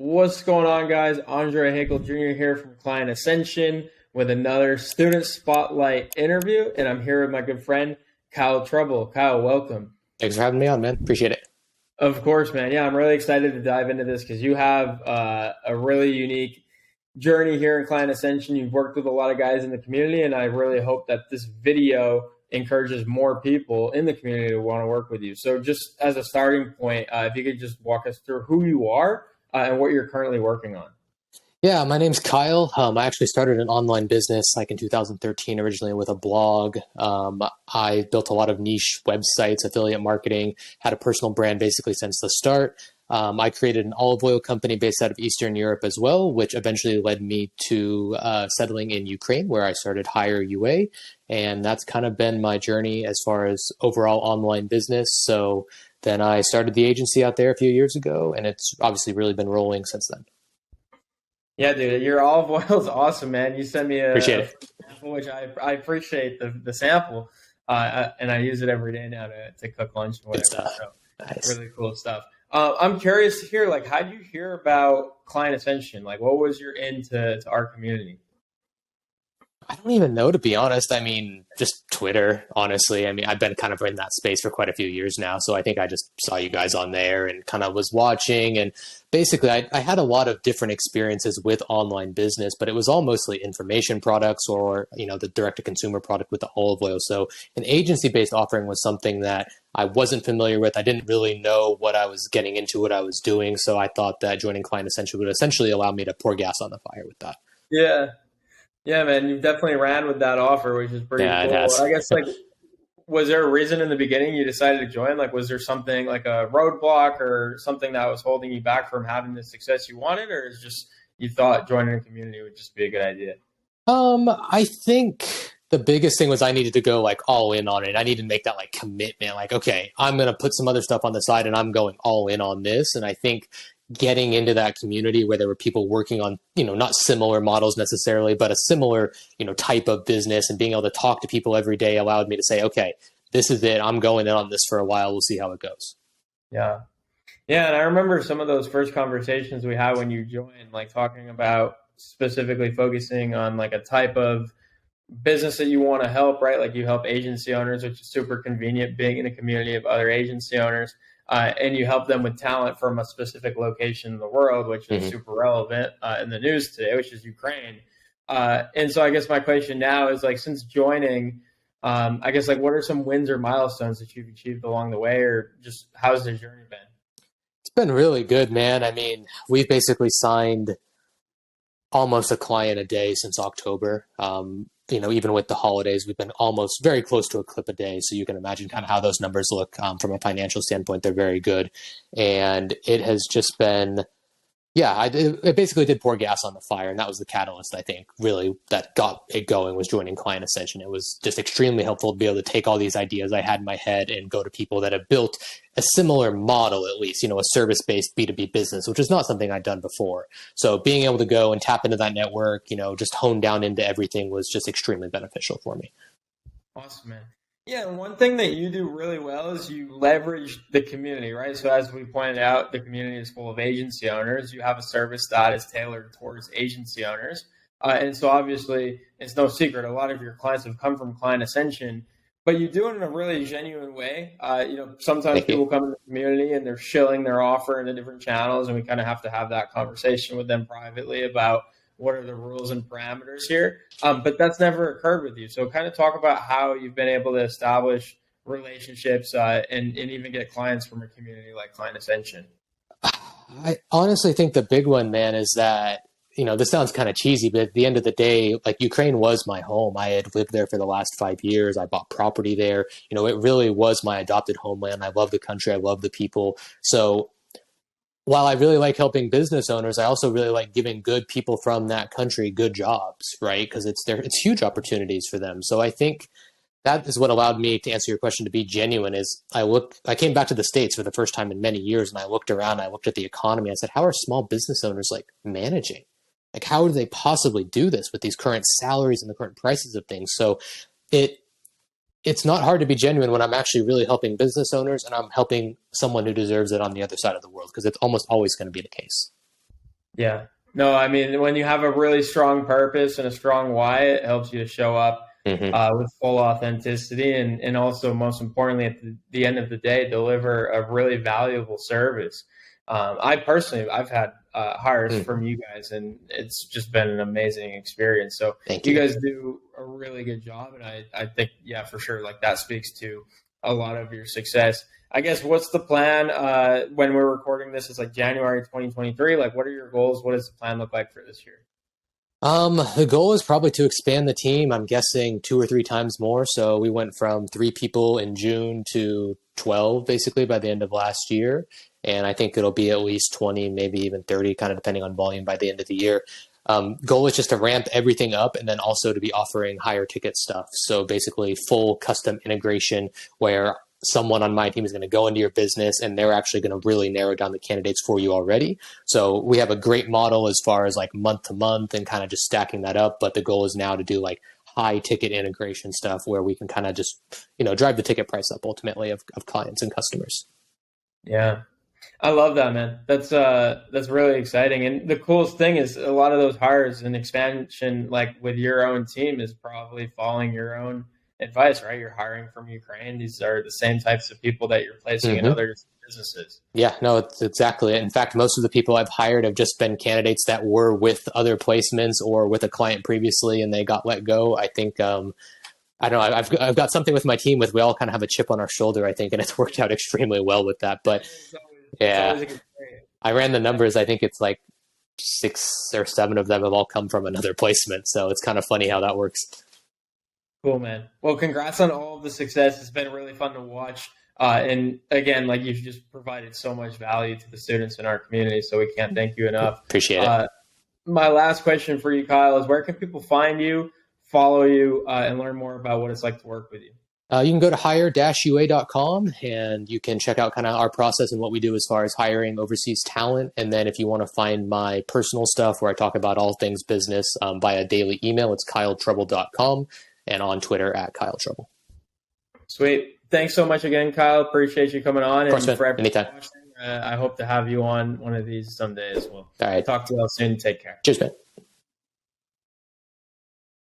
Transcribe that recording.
What's going on, guys? Andre Haykal Jr. here from Client Ascension with another Student Spotlight interview, and I'm here with my good friend Kyle Trouble. Kyle, welcome. Thanks for having me on, man. Appreciate it. Of course, man. Yeah, I'm really excited to dive into this because you have a really unique journey here in Client Ascension. You've worked with a lot of guys in the community, and I really hope that this video encourages more people in the community to want to work with you. So just as a starting point, if you could just walk us through who you are and what you're currently working on. Yeah, my name's Kyle. I actually started an online business like in 2013, originally with a blog. I built a lot of niche websites, affiliate marketing, had a personal brand basically since the start. I created an olive oil company based out of Eastern Europe as well, which eventually led me to settling in Ukraine, where I started Hire UA. And that's kind of been my journey as far as overall online business. So then I started the agency out there a few years ago, and it's obviously really been rolling since then. Yeah, dude, your olive oil is awesome, man. You sent me a sample, which I appreciate the sample, and I use it every day now to cook lunch and whatever. So nice. Really cool stuff. I'm curious to hear, like, how did you hear about Client Ascension? Like, what was your into our community? I don't even know, to be honest. I mean, just Twitter, honestly. I mean, I've been kind of in that space for quite a few years now. So I think I just saw you guys on there and kind of was watching. And basically, I had a lot of different experiences with online business, but it was all mostly information products or, the direct-to-consumer product with the olive oil. So an agency-based offering was something that I wasn't familiar with. I didn't really know what I was getting into, what I was doing. So I thought that joining Client Ascension would essentially allow me to pour gas on the fire with that. Yeah. Yeah, man, you definitely ran with that offer, which is pretty cool. It has. I guess, like, was there a reason in the beginning you decided to join? Like, was there something like a roadblock or something that was holding you back from having the success you wanted, or is just you thought joining a community would just be a good idea? I think the biggest thing was I needed to go like all in on it. I needed to make that like commitment, like, okay, I'm going to put some other stuff on the side and I'm going all in on this. And I think getting into that community where there were people working on, not similar models necessarily, but a similar, type of business, and being able to talk to people every day allowed me to say, okay, this is it. I'm going in on this for a while. We'll see how it goes. Yeah. Yeah. And I remember some of those first conversations we had when you joined, like talking about specifically focusing on like a type of business that you want to help, right? Like you help agency owners, which is super convenient being in a community of other agency owners. And you help them with talent from a specific location in the world, which is super relevant in the news today, which is Ukraine. And so I guess my question now is, like, since joining, I guess, like, what are some wins or milestones that you've achieved along the way, or just how's the journey been? It's been really good, man. I mean, we've basically signed almost a client a day since October. Even with the holidays, we've been almost very close to a clip a day. So you can imagine kind of how those numbers look from a financial standpoint. They're very good. And it has just been, it basically did pour gas on the fire. And that was the catalyst, I think, really, that got it going, was joining Client Ascension. It was just extremely helpful to be able to take all these ideas I had in my head and go to people that have built a similar model, at least, a service-based B2B business, which is not something I'd done before. So being able to go and tap into that network, just hone down into everything was just extremely beneficial for me. Awesome, man. Yeah, and one thing that you do really well is you leverage the community, right? So as we pointed out, the community is full of agency owners. You have a service that is tailored towards agency owners. And so obviously, it's no secret, a lot of your clients have come from Client Ascension, but you do it in a really genuine way. Sometimes people come in the community and they're shilling their offer into different channels, and we kind of have to have that conversation with them privately about what are the rules and parameters here. But that's never occurred with you. So kind of talk about how you've been able to establish relationships and even get clients from a community like Client Ascension. I honestly think the big one, man, is that, this sounds kind of cheesy, but at the end of the day, like, Ukraine was my home. I had lived there for the last 5 years. I bought property there. It really was my adopted homeland. I love the country. I love the people. So while I really like helping business owners, I also really like giving good people from that country good jobs, right? Because it's huge opportunities for them. So I think that is what allowed me, to answer your question, to be genuine. Is I came back to the States for the first time in many years, and I looked around, I looked at the economy, I said, how are small business owners like managing? Like, how do they possibly do this with these current salaries and the current prices of things? So it's not hard to be genuine when I'm actually really helping business owners and I'm helping someone who deserves it on the other side of the world, because it's almost always going to be the case. Yeah. No, I mean, when you have a really strong purpose and a strong why, it helps you to show up Hmm. with full authenticity and also, most importantly, at the end of the day, deliver a really valuable service. I personally, I've had hires Hmm. from you guys, and it's just been an amazing experience. So Thank you you. guys do a really good job, and I think, yeah, for sure, like that speaks to a lot of your success. I guess what's the plan when we're recording this? It's like January 2023. Like, what are your goals? What does the plan look like for this year? The goal is probably to expand the team. I'm guessing 2 or 3 times more. So we went from 3 people in June to 12 basically by the end of last year. And I think it'll be at least 20, maybe even 30, kind of depending on volume by the end of the year. Goal is just to ramp everything up and then also to be offering higher ticket stuff. So basically full custom integration where someone on my team is going to go into your business and they're actually going to really narrow down the candidates for you already. So we have a great model as far as like month to month and kind of just stacking that up. But the goal is now to do like high ticket integration stuff where we can kind of just, drive the ticket price up ultimately of clients and customers. Yeah. I love that, man. That's really exciting. And the coolest thing is a lot of those hires and expansion, like with your own team, is probably following your own advice, right? You're hiring from Ukraine. These are the same types of people that you're placing in Mm-hmm. other businesses. Yeah, no, it's exactly it. In fact, most of the people I've hired have just been candidates that were with other placements or with a client previously and they got let go. I think, I don't know, I've got something with my team with we all kind of have a chip on our shoulder, I think, and it's worked out extremely well with that. But It's yeah, always a good thing. I ran the numbers. I think it's like 6 or 7 of them have all come from another placement. So it's kind of funny how that works. Cool, man. Well, congrats on all of the success. It's been really fun to watch. And again, like you've just provided so much value to the students in our community, so we can't thank you enough. Appreciate it. Uh, my last question for you, Kyle, is where can people find you, follow you, and learn more about what it's like to work with you? You can go to hire-ua.com and you can check out kind of our process and what we do as far as hiring overseas talent. And then if you want to find my personal stuff where I talk about all things business via daily email, it's kyletrouble.com and on Twitter at kyletrouble. Sweet. Thanks so much again, Kyle. Appreciate you coming on. Of course, And man. for everyone Anytime. watching, I hope to have you on one of these someday as well. All right. Talk to you all soon. Take care. Cheers, man.